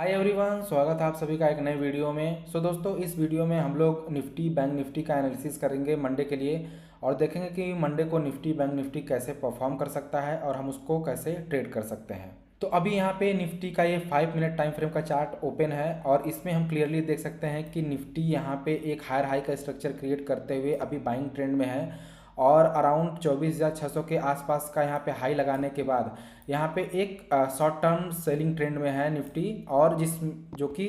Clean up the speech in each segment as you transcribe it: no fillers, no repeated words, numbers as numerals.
Hi everyone, स्वागत है आप सभी का एक नए वीडियो में। दोस्तों, इस वीडियो में हम लोग निफ्टी बैंक निफ्टी का एनालिसिस करेंगे मंडे के लिए और देखेंगे कि मंडे को निफ्टी बैंक निफ्टी कैसे परफॉर्म कर सकता है और हम उसको कैसे ट्रेड कर सकते हैं। तो अभी यहाँ पे निफ्टी का ये 5 मिनट टाइम फ्रेम का चार्ट ओपन है और इसमें हम क्लियरली देख सकते हैं कि निफ्टी यहाँ पे एक हायर हाई का स्ट्रक्चर क्रिएट करते हुए अभी बाइंग ट्रेंड में है और अराउंड 24,600 के आसपास का यहाँ पे हाई लगाने के बाद यहाँ पे एक शॉर्ट टर्म सेलिंग ट्रेंड में है निफ्टी और जो कि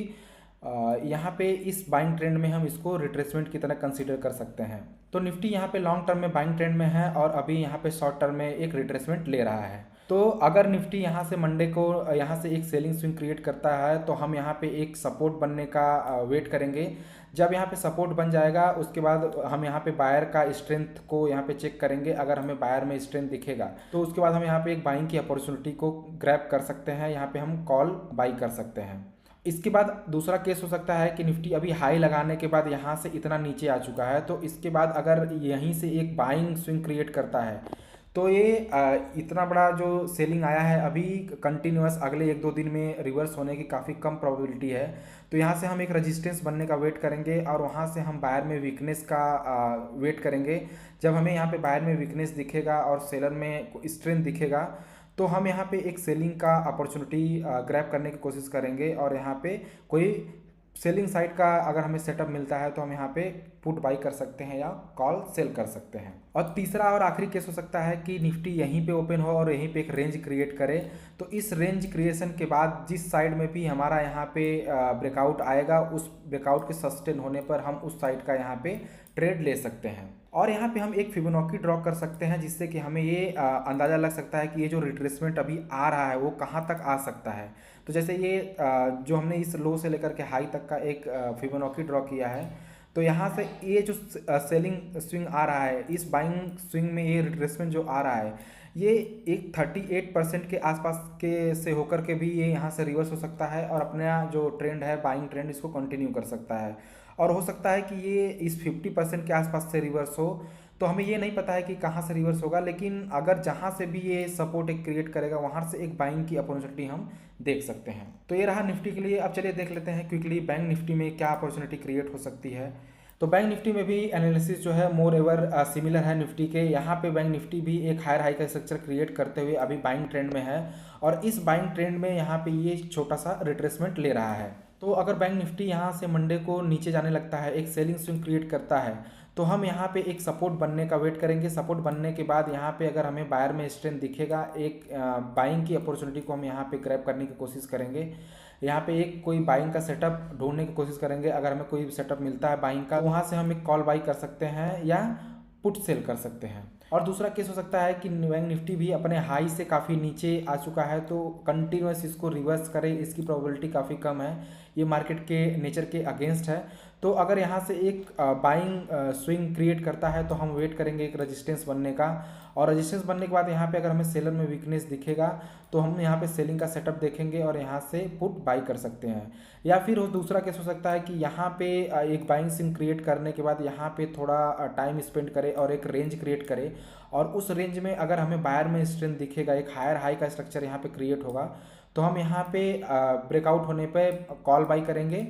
यहाँ पे इस बाइंग ट्रेंड में हम इसको रिट्रेसमेंट की तरह कंसीडर कर सकते हैं। तो निफ्टी यहाँ पे लॉन्ग टर्म में बाइंग ट्रेंड में है और अभी यहाँ पे शॉर्ट टर्म में एक रिट्रेसमेंट ले रहा है। तो अगर निफ्टी यहाँ से मंडे को यहाँ से एक सेलिंग स्विंग क्रिएट करता है तो हम यहाँ पे एक सपोर्ट बनने का वेट करेंगे। जब यहाँ पे सपोर्ट बन जाएगा उसके बाद हम यहाँ पे बायर का स्ट्रेंथ को यहाँ पे चेक करेंगे। अगर हमें बायर में स्ट्रेंथ दिखेगा तो उसके बाद हम यहाँ पे एक बाइंग की अपॉर्चुनिटी को ग्रैब कर सकते हैं, यहाँ पे हम कॉल बाई कर सकते हैं। इसके बाद दूसरा केस हो सकता है कि निफ्टी अभी हाई लगाने के बाद यहाँ से इतना नीचे आ चुका है, तो इसके बाद अगर यहीं से एक बाइंग स्विंग क्रिएट करता है तो ये इतना बड़ा जो सेलिंग आया है अभी कंटिन्यूअस अगले 1-2 दिन में रिवर्स होने की काफ़ी कम प्रोबेबिलिटी है। तो यहाँ से हम एक रेजिस्टेंस बनने का वेट करेंगे और वहाँ से हम बायर में वीकनेस का वेट करेंगे। जब हमें यहाँ पे बायर में वीकनेस दिखेगा और सेलर में स्ट्रेंथ दिखेगा तो हम यहाँ पे एक सेलिंग का अपॉर्चुनिटी ग्रैब करने की कोशिश करेंगे और यहाँ पे कोई सेलिंग साइड का अगर हमें सेटअप मिलता है तो हम यहाँ पे पुट बाई कर सकते हैं या कॉल सेल कर सकते हैं। और तीसरा और आखिरी केस हो सकता है कि निफ्टी यहीं पे ओपन हो और यहीं पे एक रेंज क्रिएट करे। तो इस रेंज क्रिएशन के बाद जिस साइड में भी हमारा यहाँ पे ब्रेकआउट आएगा उस ब्रेकआउट के सस्टेन होने पर हम उस साइड का यहाँ पे ट्रेड ले सकते हैं। और यहाँ पे हम एक फिबोनाची ड्रॉ कर सकते हैं जिससे कि हमें ये अंदाज़ा लग सकता है कि ये जो रिट्रेसमेंट अभी आ रहा है वो कहाँ तक आ सकता है। तो जैसे ये जो हमने इस लो से लेकर के हाई तक का एक फिबोनाची ड्रॉ किया है, तो यहाँ से ये जो सेलिंग स्विंग आ रहा है, इस बाइंग स्विंग में ये रिट्रेसमेंट जो आ रहा है ये एक 38% के आसपास के से होकर के भी ये यहाँ से रिवर्स हो सकता है और अपना जो ट्रेंड है बाइंग ट्रेंड इसको कंटिन्यू कर सकता है। और हो सकता है कि ये इस 50% के आसपास से रिवर्स हो। तो हमें ये नहीं पता है कि कहाँ से रिवर्स होगा, लेकिन अगर जहाँ से भी ये सपोर्ट एक क्रिएट करेगा वहाँ से एक बाइंग की अपॉर्चुनिटी हम देख सकते हैं। तो ये रहा निफ्टी के लिए। अब चलिए देख लेते हैं क्विकली बैंक निफ्टी में क्या अपॉर्चुनिटी क्रिएट हो सकती है। तो बैंक निफ्टी में भी एनालिसिस जो है मोर एवर सिमिलर है निफ्टी के। यहाँ पे बैंक निफ्टी भी एक हायर हाई का स्ट्रक्चर क्रिएट करते हुए अभी बाइंग ट्रेंड में है और इस बाइंग ट्रेंड में यहाँ पे ये छोटा सा रिट्रेसमेंट ले रहा है। तो अगर बैंक निफ्टी यहाँ से मंडे को नीचे जाने लगता है, एक सेलिंग स्विंग क्रिएट करता है, तो हम यहाँ पे एक सपोर्ट बनने का वेट करेंगे। सपोर्ट बनने के बाद यहाँ पे अगर हमें बायर में स्ट्रेंथ दिखेगा, एक बाइंग की अपॉर्चुनिटी को हम यहाँ पे ग्रैब करने की कोशिश करेंगे। यहाँ पे एक कोई बाइंग का सेटअप ढूंढने की कोशिश करेंगे। अगर हमें कोई सेटअप मिलता है बाइंग का, वहाँ से हम एक कॉल बाई कर सकते हैं या पुट सेल कर सकते हैं। और दूसरा केस हो सकता है कि बैंक निफ्टी भी अपने हाई से काफ़ी नीचे आ चुका है, तो कंटिन्यूस इसको रिवर्स करे इसकी प्रोबेबिलिटी काफ़ी कम है। ये मार्केट के नेचर के अगेंस्ट है। तो अगर यहाँ से एक बाइंग स्विंग क्रिएट करता है तो हम वेट करेंगे एक रेजिस्टेंस बनने का और रेजिस्टेंस बनने के बाद यहाँ पे अगर हमें सेलर में वीकनेस दिखेगा तो हम यहाँ पे सेलिंग का सेटअप देखेंगे और यहाँ से पुट बाई कर सकते हैं। या फिर दूसरा केस हो सकता है कि यहाँ पे एक बाइंग स्विंग क्रिएट करने के बाद यहाँ पे थोड़ा टाइम स्पेंड करे और एक रेंज क्रिएट करे और उस रेंज में अगर हमें बायर में स्ट्रेंथ दिखेगा, एक हायर हाई का स्ट्रक्चर यहाँ पे क्रिएट होगा, तो हम यहाँ पे ब्रेकआउट होने पे कॉल बाई करेंगे।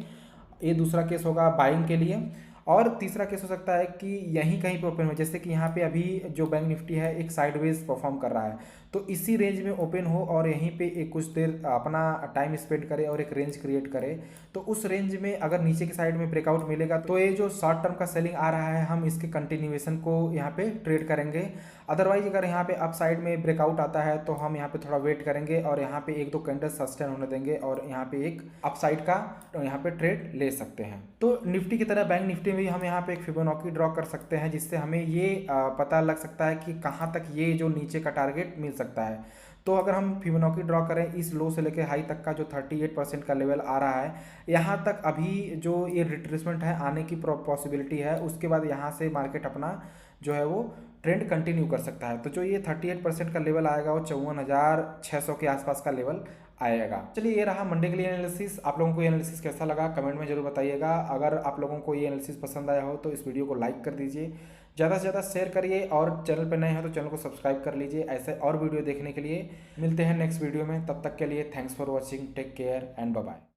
ये दूसरा केस होगा बाइंग के लिए। और तीसरा केस हो सकता है कि यहीं कहीं पे ओपन हो, जैसे कि यहाँ पे अभी जो बैंक निफ्टी है एक साइडवेज परफॉर्म कर रहा है, तो इसी रेंज में ओपन हो और यहीं पे एक कुछ देर अपना टाइम स्पेंड करे और एक रेंज क्रिएट करे। तो उस रेंज में अगर नीचे की साइड में ब्रेकआउट मिलेगा तो ये जो शॉर्ट टर्म का सेलिंग आ रहा है हम इसके कंटिन्यूएशन को यहाँ पे ट्रेड करेंगे। अदरवाइज अगर यहाँ पे अप साइड में ब्रेकआउट आता है तो हम यहाँ पे थोड़ा वेट करेंगे और यहाँ पे 1-2 कैंडल सस्टेन होने देंगे और यहाँ पे एक अप साइड का यहाँ पे ट्रेड ले सकते हैं। तो निफ्टी की तरह बैंक निफ्टी में भी हम यहाँ पे एक फिबोनाची ड्रॉ कर सकते हैं जिससे हमें ये पता लग सकता है कि कहाँ तक ये जो नीचे का टारगेट मिल सकता है। तो अगर हम फिबोनाची ड्रॉ करें इस लो से लेकर हाई तक का जो 38% का लेवल आ रहा है, यहाँ तक अभी जो ये रिट्रेसमेंट है आने की पॉसिबिलिटी है, उसके बाद यहाँ से मार्केट अपना जो है वो ट्रेंड कंटिन्यू कर सकता है। तो जो ये 38% का लेवल आएगा वो 54,600 के आसपास का लेवल आएगा। चलिए ये रहा मंडे के लिए एनालिसिस। आप लोगों को ये एनालिसिस कैसा लगा कमेंट में जरूर बताइएगा। अगर आप लोगों को ये एनालिसिस पसंद आया हो तो इस वीडियो को लाइक कर दीजिए, ज़्यादा से ज़्यादा शेयर करिए और चैनल पर नए हैं तो चैनल को सब्सक्राइब कर लीजिए ऐसे और वीडियो देखने के लिए। मिलते हैं नेक्स्ट वीडियो में, तब तक के लिए thanks for watching, take care and bye bye.